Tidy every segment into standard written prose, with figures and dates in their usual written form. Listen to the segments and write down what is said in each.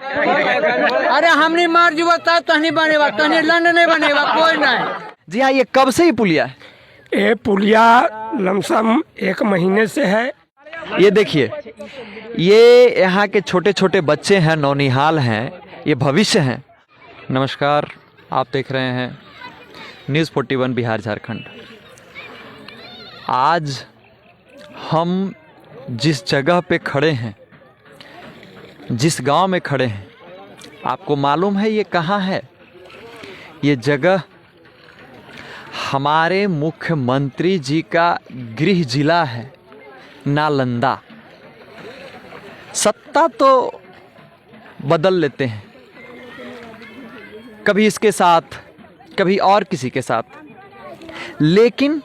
अरे हमने मार जुआ तो नहीं बनेगा, तो नहीं लंड नहीं बनेगा, कोई नहीं। जी हाँ, ये कब से ही पुलिया है? ये पुलिया लमसम 1 महीने से है। ये देखिए, ये यहाँ के छोटे छोटे बच्चे हैं, नौनिहाल हैं, ये भविष्य हैं। नमस्कार, आप देख रहे हैं न्यूज़ 41 बिहार झारखंड। आज हम जिस जगह पे खड़े हैं, जिस गांव में खड़े हैं, आपको मालूम है ये कहाँ है? ये जगह हमारे मुख्यमंत्री जी का गृह जिला है, नालंदा। सत्ता तो बदल लेते हैं, कभी इसके साथ, कभी और किसी के साथ, लेकिन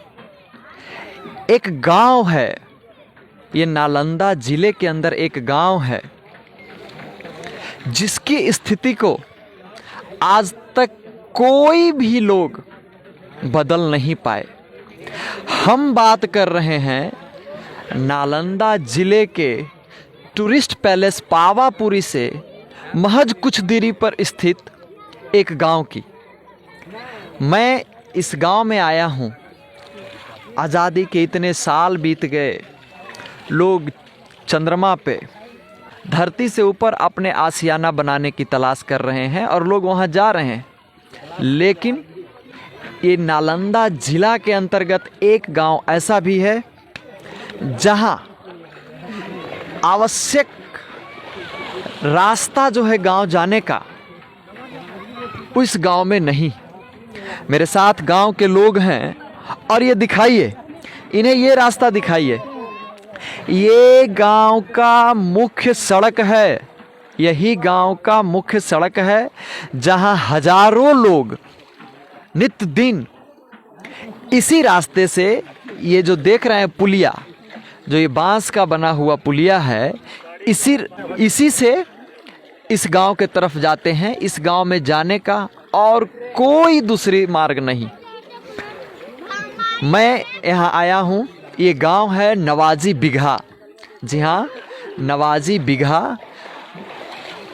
एक गांव है, ये नालंदा जिले के अंदर एक गांव है जिसकी स्थिति को आज तक कोई भी लोग बदल नहीं पाए। हम बात कर रहे हैं नालंदा जिले के टूरिस्ट पैलेस पावापुरी से महज कुछ दूरी पर स्थित एक गांव की। मैं इस गांव में आया हूं, आज़ादी के इतने साल बीत गए, लोग चंद्रमा पे धरती से ऊपर अपने आशियाना बनाने की तलाश कर रहे हैं और लोग वहां जा रहे हैं, लेकिन ये नालंदा जिला के अंतर्गत एक गांव ऐसा भी है जहां आवश्यक रास्ता जो है गांव जाने का, उस गांव में नहीं। मेरे साथ गांव के लोग हैं और ये दिखाइए, इन्हें ये रास्ता दिखाइए। ये गांव का मुख्य सड़क है, यही गांव का मुख्य सड़क है जहां हजारों लोग नित्य दिन इसी रास्ते से, ये जो देख रहे हैं पुलिया, जो ये बांस का बना हुआ पुलिया है, इसी से इस गांव के तरफ जाते हैं। इस गांव में जाने का और कोई दूसरी मार्ग नहीं। मैं यहाँ आया हूँ, ये गांव है नवाजी बिगहा। जी हाँ, नवाजी बिगहा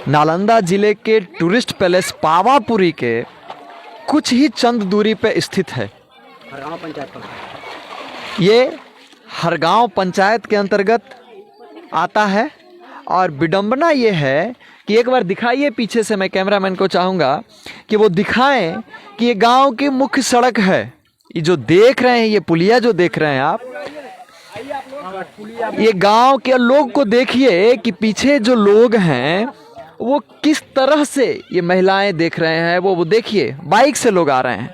नालंदा जिले के टूरिस्ट पैलेस पावापुरी के कुछ ही चंद दूरी पे स्थित है। ये हरगांव पंचायत के अंतर्गत आता है और विडंबना ये है कि एक बार दिखाइए पीछे से, मैं कैमरामैन को चाहूँगा कि वो दिखाएं कि ये गांव की मुख्य सड़क है। ये जो देख रहे हैं, ये पुलिया जो देख रहे हैं आप, ये गांव के लोग को देखिए कि पीछे जो लोग हैं वो किस तरह से, ये महिलाएं देख रहे हैं, वो देखिए बाइक से लोग आ रहे हैं।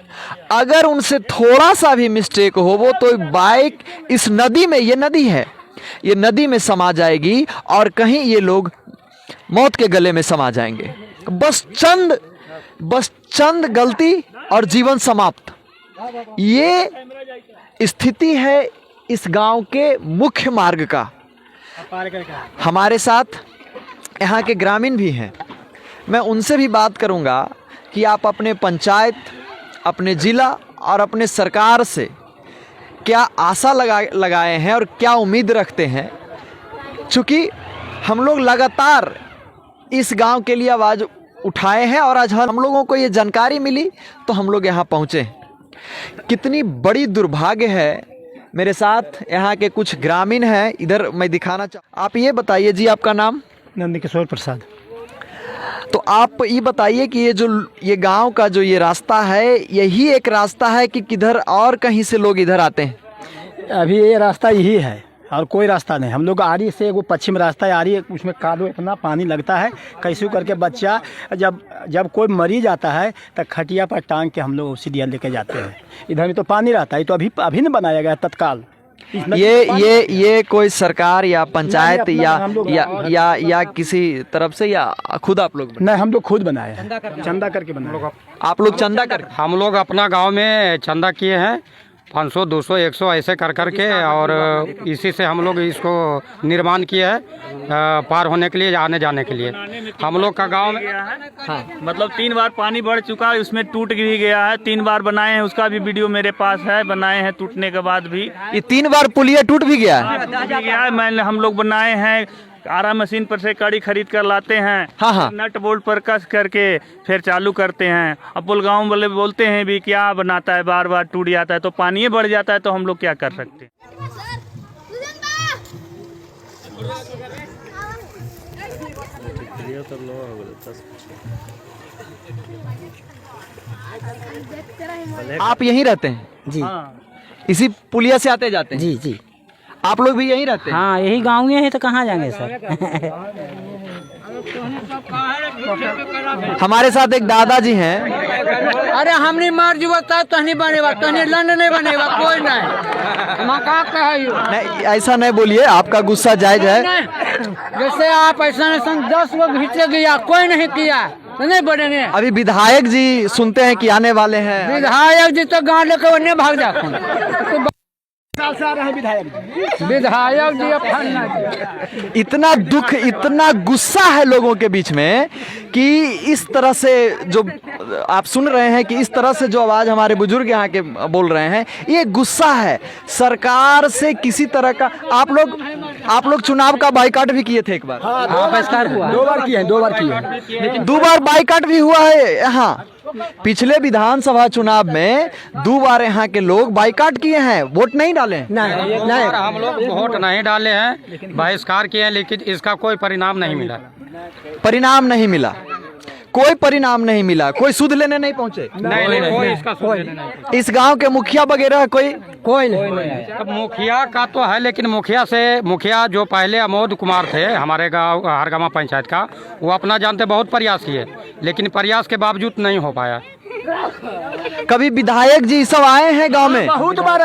अगर उनसे थोड़ा सा भी मिस्टेक हो, वो तो बाइक इस नदी में, ये नदी है, ये नदी में समा जाएगी और कहीं ये लोग मौत के गले में समा जाएंगे। बस चंद गलती और जीवन समाप्त। ये स्थिति है इस गांव के मुख्य मार्ग का। हमारे साथ यहाँ के ग्रामीण भी हैं, मैं उनसे भी बात करूँगा कि आप अपने पंचायत, अपने ज़िला और अपने सरकार से क्या आशा लगाए हैं और क्या उम्मीद रखते हैं। चूँकि हम लोग लगातार इस गांव के लिए आवाज़ उठाए हैं और आज हम लोगों को ये जानकारी मिली तो हम लोग यहाँ पहुँचे। कितनी बड़ी दुर्भाग्य है। मेरे साथ यहाँ के कुछ ग्रामीण हैं, इधर मैं दिखाना आप ये बताइए जी, आपका नाम? नंदकिशोर प्रसाद। तो आप ये बताइए कि ये गांव का जो ये रास्ता है, यही एक रास्ता है कि किधर और कहीं से लोग इधर आते हैं? अभी ये रास्ता यही है और कोई रास्ता नहीं। हम लोग आरी से, वो पश्चिम रास्ता है आरी, उसमें कादो इतना पानी लगता है, कैसे करके बच्चा जब कोई मरीज आता है तो खटिया पर टांग के हम लोग सीढ़िया लेके जाते हैं। इधर में तो पानी रहता है, तो अभी न बनाया गया तत्काल। ये कोई सरकार या पंचायत या किसी तरफ से, या खुद आप लोग? नहीं, हम लोग खुद बनाए हैं, चंदा करके बनाए। आप लोग चंदा कर? हम लोग अपना गांव में चंदा किए हैं, 500, 200, 100 ऐसे कर के, और इसी से हम लोग इसको निर्माण किए हैं पार होने के लिए, आने जाने के लिए। हम लोग का गांव में मतलब 3 बार पानी बढ़ चुका है, उसमें टूट भी गया है। 3 बार बनाए हैं, उसका भी वीडियो मेरे पास है, बनाए हैं टूटने के बाद भी। ये 3 बार पुलिया टूट भी गया है? हम लोग बनाए हैं आरा मशीन पर से कड़ी खरीद कर लाते हैं। हाँ, हाँ। नट बोल्ट पर कस करके फिर चालू करते हैं। अब पुलगांव वाले बोलते हैं भी क्या बनाता है, बार बार टूट जाता है, तो पानी बढ़ जाता है, तो हम लोग क्या कर सकते हैं। आप यहीं रहते हैं? जी इसी पुलिया से आते जाते हैं? जी जी आप लोग भी यहीं रहते हैं? हाँ, यही गाँव में है तो कहाँ जाएंगे सर। हमारे साथ एक दादाजी हैं। अरे हमने मार जुआ तहनी बनेगा, तहनी लंड नहीं बनेगा, कोई नहीं। हम का कहियो नहीं, ऐसा नहीं बोलिए, आपका गुस्सा जायज है। जैसे आप ऐसा 10 लोग घींचे गया, कोई नहीं किया तो नहीं बढ़ेंगे। अभी विधायक जी सुनते हैं कि आने वाले हैं। विधायक जी तो गाँव लेकर उन्हें भाग जाते विधायक जी अपन इतना दुख, इतना गुस्सा है लोगों के बीच में कि इस तरह से जो आप सुन रहे हैं, कि इस तरह से जो आवाज हमारे बुजुर्ग यहाँ के बोल रहे हैं, ये गुस्सा है सरकार से किसी तरह का। आप लोग चुनाव का बाइकाट भी किए थे एक बार? दो बार किए। 2 बार बाइकाट भी हुआ है यहाँ। पिछले विधानसभा चुनाव में 2 बार यहाँ के लोग बाइकाट किए हैं, वोट नहीं डाले। नहीं हम लोग वोट नहीं डाले हैं, बहिष्कार किए हैं, लेकिन इसका कोई परिणाम नहीं मिला। परिणाम नहीं मिला, कोई परिणाम नहीं मिला, कोई सुध लेने नहीं पहुंचे। नहीं, कोई इसका सुध लेने नहीं पहुंचा। इस गांव के मुखिया वगैरह कोई नहीं। अब मुखिया का तो है, लेकिन मुखिया जो पहले अमोद कुमार थे हमारे गांव हरगामा पंचायत का, वो अपना जानते बहुत प्रयास किए, लेकिन प्रयास के बावजूद नहीं हो पाया। कभी विधायक जी सब आए हैं गांव में? बहुत बार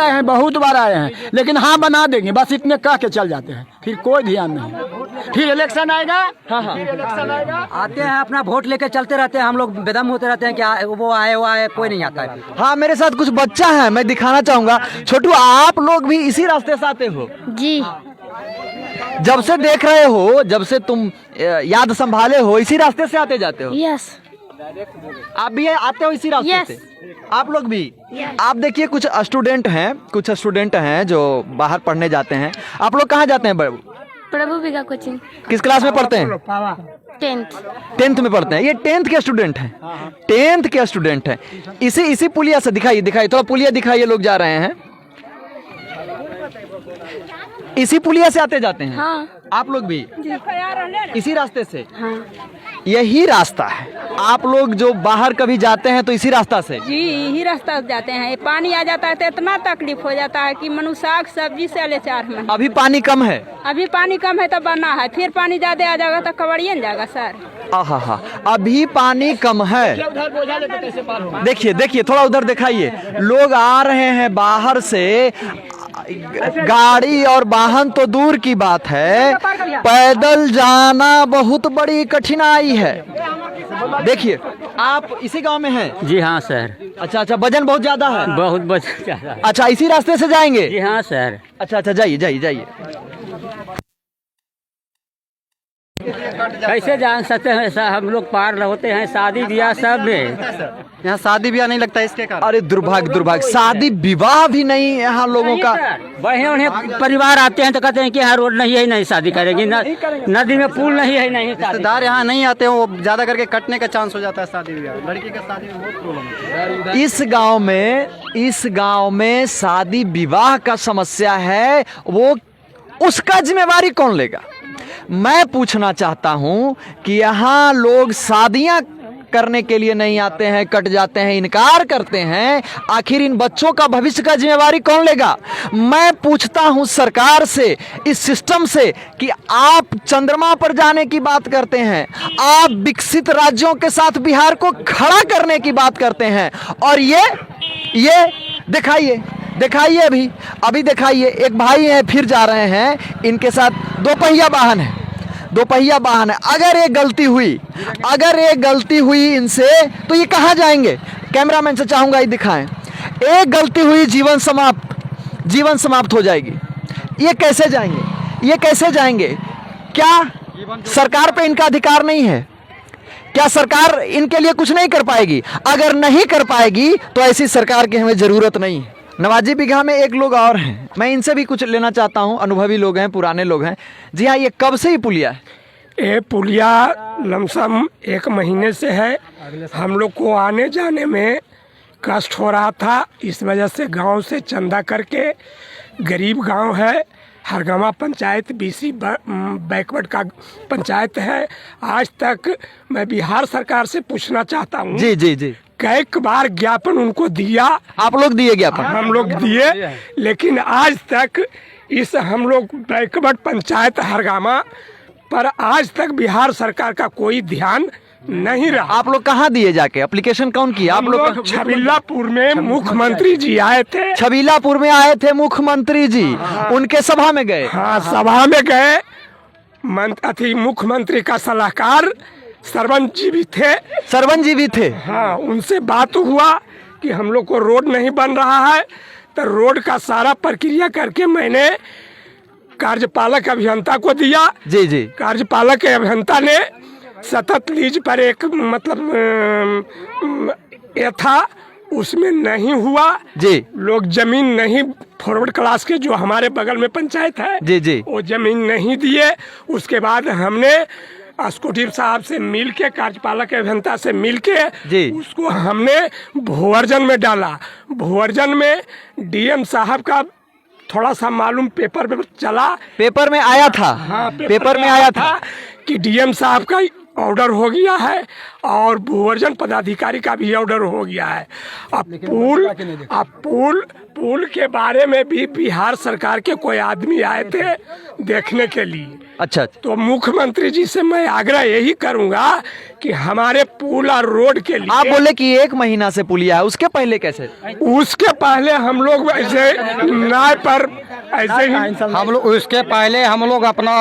आए हैं, लेकिन हाँ बना देंगे बस इतने कह के चल जाते हैं, फिर कोई ध्यान नहीं। फिर इलेक्शन आएगा। हाँ। आते हैं, अपना वोट लेके चलते रहते हैं, हम लोग बेदम होते रहते हैं कि वो आए, कोई नहीं आता है। हाँ, मेरे साथ कुछ बच्चा है, मैं दिखाना चाहूंगा। छोटू, आप लोग भी इसी रास्ते से आते हो? जी। जब से देख रहे हो, जब से तुम याद संभाले हो, इसी रास्ते से आते जाते हो? यस। आप भी आते हो इसी रास्ते से? आप लोग भी? आप देखिए, कुछ स्टूडेंट हैं जो बाहर पढ़ने जाते हैं। आप लोग कहाँ जाते हैं? प्रभु विगा कोचिंग। किस क्लास में पढ़ते हैं? 10th में पढ़ते हैं। ये 10th के स्टूडेंट हैं। 10th के स्टूडेंट हैं। इसी पुलिया से दिखाइए थोड़ा, पुलिया दिखाइए, लोग जा रहे हैं। इसी पुलिया से आते जाते हैं? हाँ। आप लोग भी इसी रास्ते से? हाँ। यही रास्ता है। आप लोग जो बाहर कभी जाते हैं तो इसी रास्ता से? जी, यही रास्ता से जाते हैं। पानी आ जाता है तो इतना तकलीफ हो जाता है कि मनु साग सब्जी से ले 4 महीने। अभी पानी कम है? अभी पानी कम है तो बना है, फिर पानी ज्यादा आ जाएगा तो कवड़ियन जाएगा सर। आहा, अभी पानी कम है। देखिए थोड़ा उधर दिखाइए। लोग आ रहे हैं बाहर से, गाड़ी और वाहन तो दूर की बात है, पैदल जाना बहुत बड़ी कठिनाई है। देखिए, आप इसी गांव में हैं? जी हाँ सर। अच्छा, वजन बहुत ज्यादा है? बहुत ज्यादा। अच्छा, इसी रास्ते से जाएंगे? जी हाँ सर। अच्छा, जाइए। कैसे जान सकते हैं सर, हम लोग पार होते हैं शादी ब्याह सब में। यहाँ शादी ब्याह नहीं लगता इसके कारण? अरे दुर्भाग्य, शादी विवाह भी नहीं यहाँ लोगों का। वही परिवार आते हैं तो कहते हैं कि यहाँ रोड नहीं है, नहीं शादी करेंगे, नदी में पुल नहीं है, नहीं। रिश्तेदार यहाँ नहीं आते हैं, वो ज्यादा करके कटने का चांस हो जाता है शादी ब्याह। लड़की का शादी में बहुत प्रॉब्लम है। इस गांव में शादी विवाह का समस्या है, वो उसका जिम्मेवारी कौन लेगा? मैं पूछना चाहता हूं कि यहाँ लोग शादियां करने के लिए नहीं आते हैं, कट जाते हैं, इनकार करते हैं। आखिर इन बच्चों का भविष्य का जिम्मेवारी कौन लेगा? मैं पूछता हूं सरकार से, इस सिस्टम से, कि आप चंद्रमा पर जाने की बात करते हैं, आप विकसित राज्यों के साथ बिहार को खड़ा करने की बात करते हैं, और ये दिखाइए अभी दिखाइए। एक भाई है, फिर जा रहे हैं, इनके साथ 2 पहिया वाहन है। अगर एक गलती हुई इनसे, तो ये कहाँ जाएंगे? कैमरामैन से चाहूंगा ये दिखाएं। एक गलती हुई, जीवन समाप्त हो जाएगी। ये कैसे जाएंगे? क्या सरकार पे इनका अधिकार नहीं है? क्या सरकार इनके लिए कुछ नहीं कर पाएगी? अगर नहीं कर पाएगी तो ऐसी सरकार की हमें जरूरत नहीं है। नवाजी बिघा में एक लोग और हैं, मैं इनसे भी कुछ लेना चाहता हूँ। अनुभवी लोग हैं, पुराने लोग हैं। जी हाँ, ये कब से ही पुलिया है? ये पुलिया लमसम 1 महीने से है। हम लोग को आने जाने में कष्ट हो रहा था, इस वजह से गांव से चंदा करके, गरीब गांव है, हरगामा पंचायत बीसी बैकवर्ड का पंचायत है। आज तक मैं बिहार सरकार से पूछना चाहता हूँ, जी जी जी, कई बार ज्ञापन उनको दिया, आप लोग दिए ज्ञापन? हम लोग दिए, लेकिन आज तक इस हम लोग बैकवर्ड पंचायत हरगामा पर आज तक बिहार सरकार का कोई ध्यान नहीं रहा। आप लोग कहाँ दिए जाके? एप्लीकेशन कौन किया आप लोग? छबीलापुर में मुख्यमंत्री जी आए थे। छबीलापुर में आए थे मुख्यमंत्री जी, उनके सभा में गए? हाँ, सभा में गए। मुख्यमंत्री का सलाहकार सरवन जी भी थे। सरवन जी भी थे? हाँ, उनसे बात हुआ कि हम लोग को रोड नहीं बन रहा है, तो रोड का सारा प्रक्रिया करके मैंने कार्यपालक अभियंता को दिया। जी जी। कार्यपालक अभियंता ने सतत लीज पर एक मतलब ये था, उसमें नहीं हुआ जी। लोग जमीन नहीं, फॉरवर्ड क्लास के जो हमारे बगल में पंचायत है जी जी, वो जमीन नहीं दिए। उसके बाद हमने अस्कोटिव साहब से मिल के, कार्यपालक अभियंता से मिल के उसको हमने भूअर्जन में डाला। भूअर्जन में डीएम साहब का थोड़ा सा मालूम पेपर में चला, पेपर में आया था। हाँ, पेपर में आया था कि डीएम साहब का ऑर्डर हो गया है और भूअर्जन पदाधिकारी का भी ऑर्डर हो गया है। अब पुल के बारे में भी बिहार सरकार के कोई आदमी आए थे देखने के लिए। अच्छा, तो मुख्यमंत्री जी से मैं आग्रह यही करूंगा कि हमारे पुल और रोड के लिए। आप बोले कि 1 महीना से पुलिया है, उसके पहले कैसे? उसके पहले हम लोग ऐसे नाव पर ऐसे ही हम लोग, उसके पहले हम लोग अपना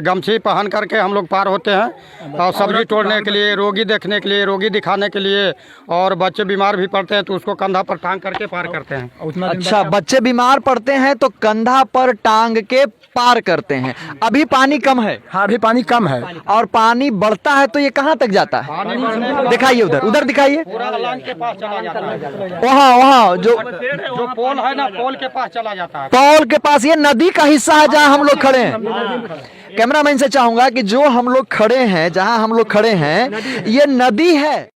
गमछी पहन करके हम लोग पार होते हैं, और सब्जी तोड़ने के लिए, रोगी देखने के लिए, रोगी दिखाने के लिए, और बच्चे बीमार भी पड़ते हैं तो उसको कंधा पर टांग करके पार करते हैं। अच्छा, बच्चे बीमार पड़ते हैं तो कंधा पर टांग के पार करते हैं। अभी पानी कम है? हाँ, अभी पानी कम है। और पानी बढ़ता है तो ये कहाँ तक जाता है? दिखाइए, उधर दिखाइए। वहाँ जो पोल है ना, पोल के पास चला जाता है। पोल के पास, ये नदी का हिस्सा है जहाँ हम लोग खड़े हैं। कैमरामैन से चाहूंगा कि जो हम लोग खड़े हैं, जहाँ हम लोग खड़े हैं, ये नदी है।